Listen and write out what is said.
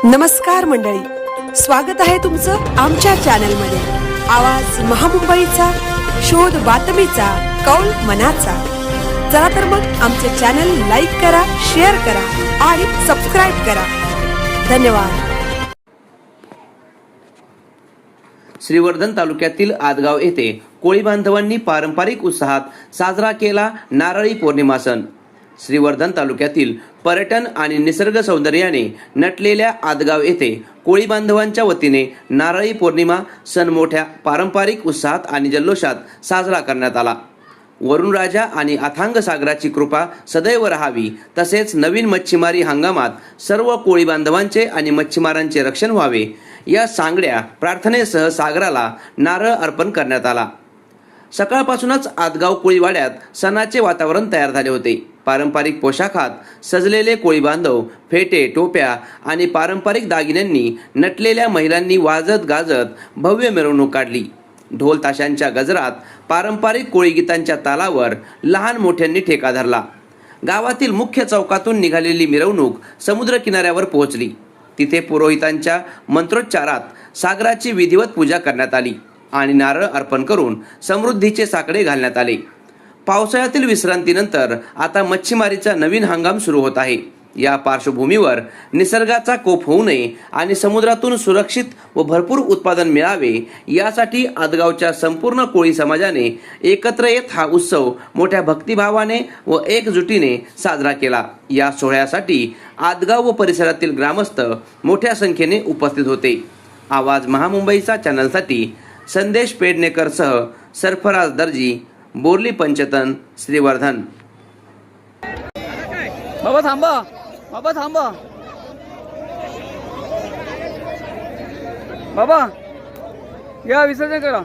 नमस्कार मंडळी, स्वागत आहे तुमचं आमच्या चॅनलमध्ये। आवाज महामुंबईचा, शोध बातमीचा, कौल मनाचा। चला तर मग आमचे चॅनल लाईक करा, शेअर करा आणि सबस्क्राइब करा। धन्यवाद। श्रीवर्धन तालुक्यातील आदगाव येथे कोळी बांधवांनी पारंपरिक उत्साहात साजरा केला नारळी पौर्णिमा सण। श्रीवर्धन तालुक्यातील पर्यटन आणि निसर्ग सौंदर्याने नटलेल्या आदगाव येथे कोळी बांधवांच्या वतीने नारळी पौर्णिमा सण मोठ्या पारंपरिक उत्साहात आणि जल्लोषात साजरा करण्यात आला। वरुण राजा आणि अथांग सागराची कृपा सदैव राहावी, तसेच नवीन मच्छीमारी हंगामात सर्व कोळी बांधवांचे आणि मच्छीमारांचे रक्षण व्हावे या सांगड्या प्रार्थनेसह सागराला नारळ अर्पण करण्यात आला। सकाळपासूनच आदगाव कोळीवाड्यात सणाचे वातावरण तयार झाले होते। पारंपरिक पोशाखात सजलेले कोळी बांधव फेटे, टोप्या आणि पारंपरिक दागिन्यांनी नटलेल्या महिलांनी वाजत गाजत भव्य मिरवणूक काढली। ढोल ताशांच्या गजरात पारंपरिक कोळी गीतांच्या तालावर लहान मोठ्यांनी ठेका धरला। गावातील मुख्य चौकातून निघालेली मिरवणूक समुद्र किनाऱ्यावर पोहोचली। तिथे पुरोहितांच्या मंत्रोच्चारात सागराची विधिवत पूजा करण्यात आली आणि नारळ अर्पण करून समृद्धीचे साकडे घालण्यात आले। पावसाळ्यातील विश्रांतीनंतर आता मच्छीमारीचा नवीन हंगाम सुरू होत आहे। या पार्श्वभूमीवर निसर्गाचा कोप होऊ नये आणि समुद्रातून सुरक्षित व भरपूर उत्पादन मिळावे यासाठी आदगावच्या संपूर्ण कोळी समाजाने एकत्र येत हा उत्सव मोठ्या भक्तिभावाने व एकजुटीने साजरा केला। या सोहळ्यासाठी आदगाव व परिसरातील ग्रामस्थ मोठ्या संख्येने उपस्थित होते। आवाज महामुंबईचा चॅनलसाठी संदेश पेडणेकरसह सरफराज दर्जी, बोर्ली पंचतन, श्रीवर्धन। बाबा थांबा, बाबा थांबा, बाबा या विसर्जन करा।